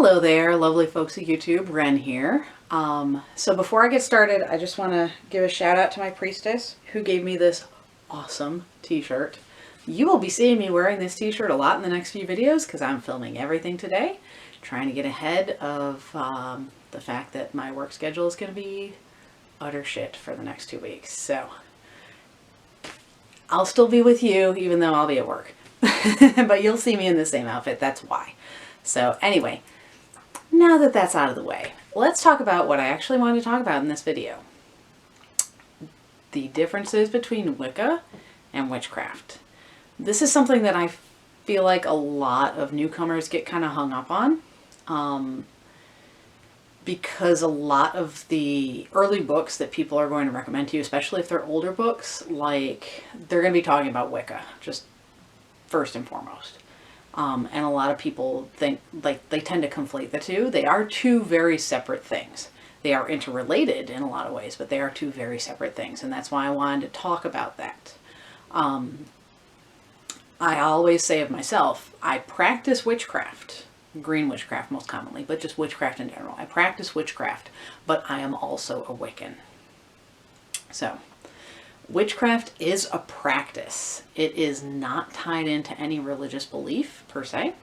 Hello there, lovely folks of YouTube. Ren here. So before I get started, I just want to give a shout out to my priestess who gave me this awesome t-shirt. You will be seeing me wearing this t-shirt a lot in the next few videos because I'm filming everything today, trying to get ahead of the fact that my work schedule is going to be utter shit for the next 2 weeks. So I'll still be with you even though I'll be at work. But you'll see me in the same outfit, that's why. So anyway, now that that's out of the way, let's talk about what I actually wanted to talk about in this video. The differences between Wicca and witchcraft. This is something that I feel like a lot of newcomers get kind of hung up on, because a lot of the early books that people are going to recommend to you, especially if they're older books, like they're going to be talking about Wicca, just first and foremost. And a lot of people think, like, they tend to conflate the two. They are two very separate things. They are interrelated in a lot of ways, but they are two very separate things. And that's why I wanted to talk about that. I always say of myself, I practice witchcraft, green witchcraft most commonly, but just witchcraft in general. I practice witchcraft, but I am also a Wiccan. So, witchcraft is a practice. It is not tied into any religious belief, per se.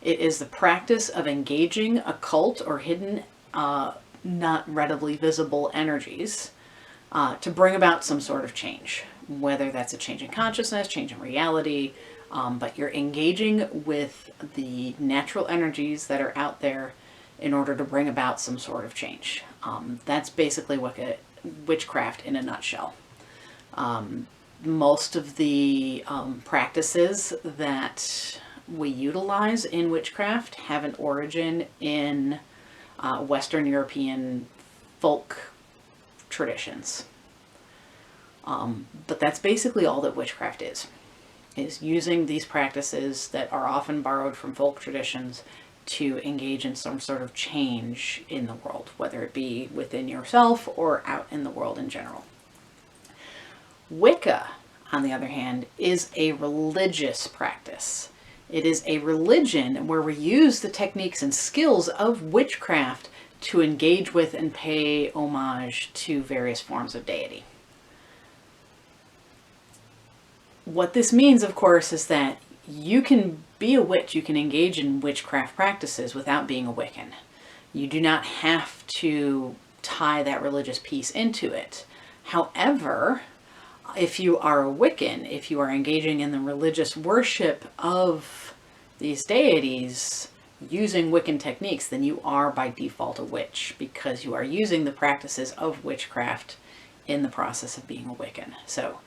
It is the practice of engaging occult or hidden, not readily visible energies to bring about some sort of change. Whether that's a change in consciousness, change in reality, but you're engaging with the natural energies that are out there in order to bring about some sort of change. That's basically witchcraft in a nutshell. Most of the practices that we utilize in witchcraft have an origin in Western European folk traditions. But that's basically all that witchcraft is using these practices that are often borrowed from folk traditions to engage in some sort of change in the world, whether it be within yourself or out in the world in general. Wicca, on the other hand, is a religious practice. It is a religion where we use the techniques and skills of witchcraft to engage with and pay homage to various forms of deity. What this means, of course, is that you can be a witch, you can engage in witchcraft practices without being a Wiccan. You do not have to tie that religious piece into it. However, if you are a Wiccan, if you are engaging in the religious worship of these deities using Wiccan techniques, then you are by default a witch because you are using the practices of witchcraft in the process of being a Wiccan. So,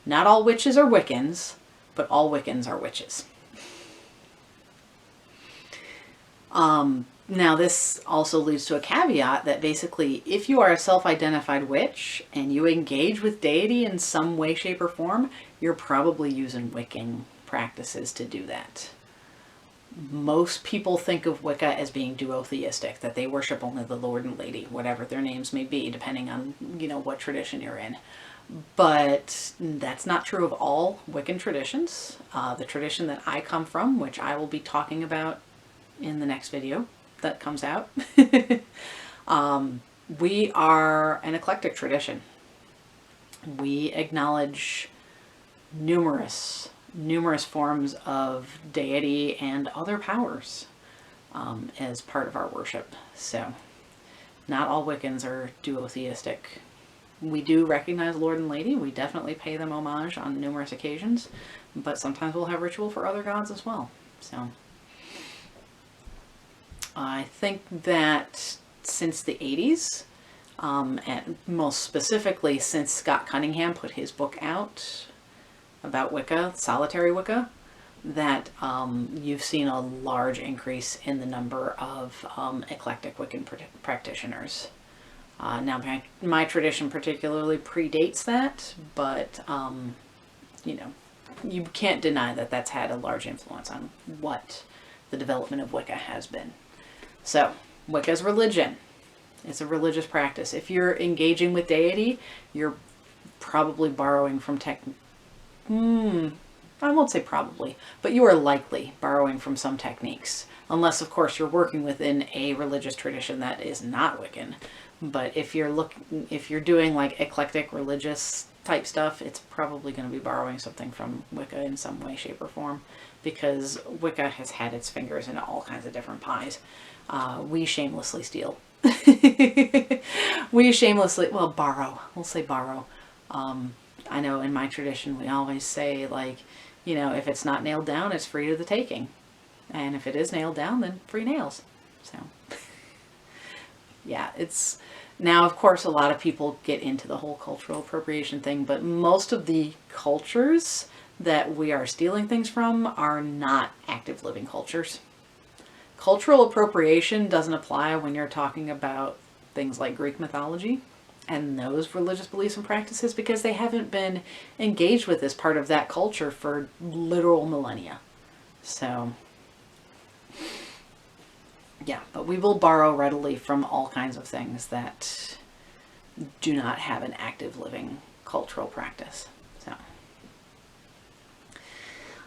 not all witches are Wiccans, but all Wiccans are witches. Now, this also leads to a caveat that basically, if you are a self-identified witch and you engage with deity in some way, shape, or form, you're probably using Wiccan practices to do that. Most people think of Wicca as being duotheistic, that they worship only the Lord and Lady, whatever their names may be, depending on, what tradition you're in. But that's not true of all Wiccan traditions. The tradition that I come from, which I will be talking about in the next video that comes out, we are an eclectic tradition. We acknowledge numerous forms of deity and other powers as part of our worship. So not all Wiccans are duotheistic. We do recognize Lord and Lady. We definitely pay them homage on numerous occasions, but sometimes we'll have ritual for other gods as well. So I think that since the 80s, and most specifically since Scott Cunningham put his book out about Wicca, Solitary Wicca, that you've seen a large increase in the number of eclectic Wiccan practitioners. Now, my tradition particularly predates that, but, you can't deny that that's had a large influence on what the development of Wicca has been. So, Wicca's religion. It's a religious practice. If you're engaging with deity, you're probably borrowing from I won't say probably, but you are likely borrowing from some techniques. Unless, of course, you're working within a religious tradition that is not Wiccan. But if you're doing like eclectic religious type stuff, it's probably going to be borrowing something from Wicca in some way, shape, or form, because Wicca has had its fingers in all kinds of different pies. We shamelessly steal. We shamelessly, well, borrow. We'll say borrow. I know in my tradition we always say, like, you know, if it's not nailed down, it's free to the taking. And if it is nailed down, then free nails. So, yeah, it's... Now, of course, a lot of people get into the whole cultural appropriation thing, but most of the cultures that we are stealing things from are not active living cultures. Cultural appropriation doesn't apply when you're talking about things like Greek mythology and those religious beliefs and practices, because they haven't been engaged with as part of that culture for literal millennia. So, yeah, but we will borrow readily from all kinds of things that do not have an active living cultural practice. So,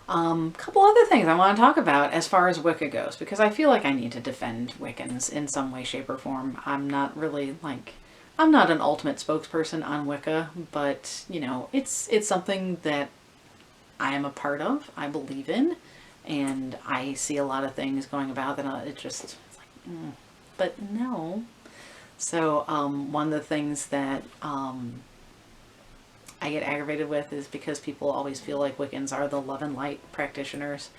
couple other things I want to talk about as far as Wicca goes, because I feel like I need to defend Wiccans in some way, shape, or form. I'm not really like, I'm not an ultimate spokesperson on Wicca, but you know, it's something that I am a part of, I believe in, and I see a lot of things going about that it just, it's like, but no. So one of the things that I get aggravated with is because people always feel like Wiccans are the love and light practitioners,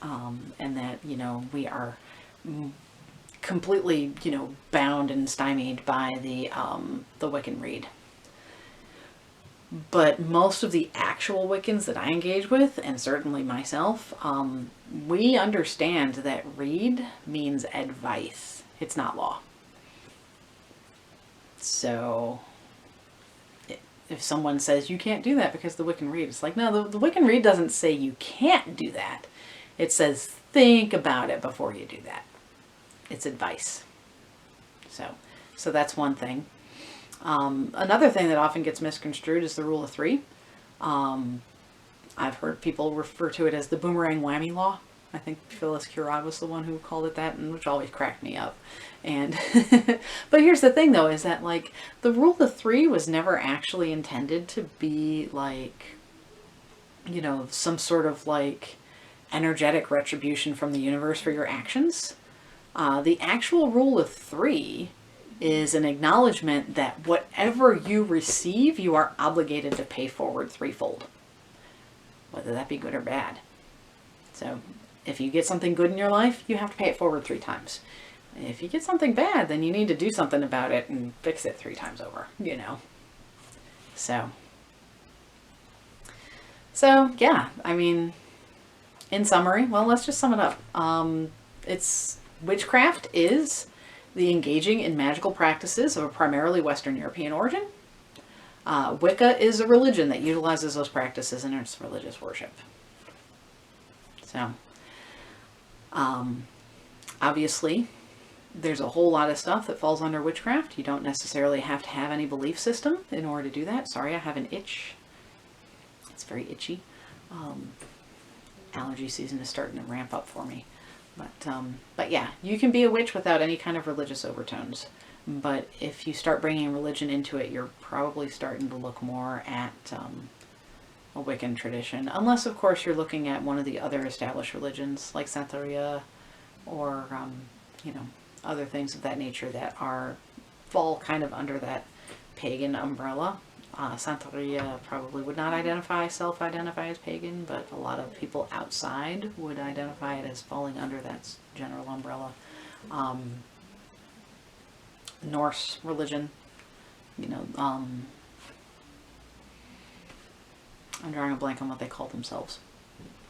and that, you know, we are completely, you know, bound and stymied by the Wiccan Read. But most of the actual Wiccans that I engage with, and certainly myself, we understand that read means advice. It's not law. So if someone says you can't do that because the Wiccan Read, it's like, no, the Wiccan Read doesn't say you can't do that. It says think about it before you do that. It's advice. So that's one thing. Another thing that often gets misconstrued is the rule of three. I've heard people refer to it as the boomerang whammy law. I think Phyllis Curad was the one who called it that, and which always cracked me up. And but here's the thing though, is that like the rule of three was never actually intended to be like, you know, some sort of like energetic retribution from the universe for your actions. The actual rule of three is an acknowledgement that whatever you receive, you are obligated to pay forward threefold, whether that be good or bad. So if you get something good in your life, you have to pay it forward 3 times. If you get something bad, then you need to do something about it and fix it 3 times over, you know. So yeah, I mean, in summary, well, let's just sum it up. Witchcraft is the engaging in magical practices of a primarily Western European origin. Wicca is a religion that utilizes those practices in its religious worship. So, obviously, there's a whole lot of stuff that falls under witchcraft. You don't necessarily have to have any belief system in order to do that. Sorry, I have an itch. It's very itchy. Allergy season is starting to ramp up for me. But yeah, you can be a witch without any kind of religious overtones. But if you start bringing religion into it, you're probably starting to look more at a Wiccan tradition. Unless, of course, you're looking at one of the other established religions, like Santeria, or, you know, other things of that nature that fall kind of under that pagan umbrella. Santeria probably would not self-identify as pagan, but a lot of people outside would identify it as falling under that general umbrella. Norse religion, you know, I'm drawing a blank on what they call themselves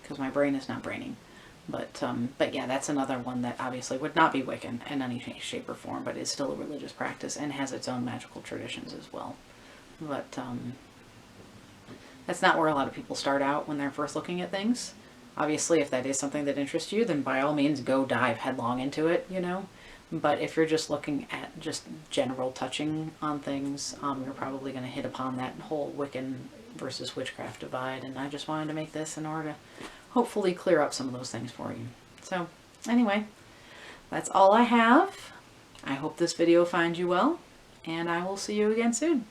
because my brain is not braining. But yeah, that's another one that obviously would not be Wiccan in any shape or form, but is still a religious practice and has its own magical traditions as well. But that's not where a lot of people start out when they're first looking at things. Obviously, if that is something that interests you, then by all means go dive headlong into it, you know. But if you're just looking at just general touching on things, you're probably going to hit upon that whole Wiccan versus witchcraft divide, and I just wanted to make this in order to hopefully clear up some of those things for you. So anyway, that's all I have. I hope this video finds you well, and I will see you again soon.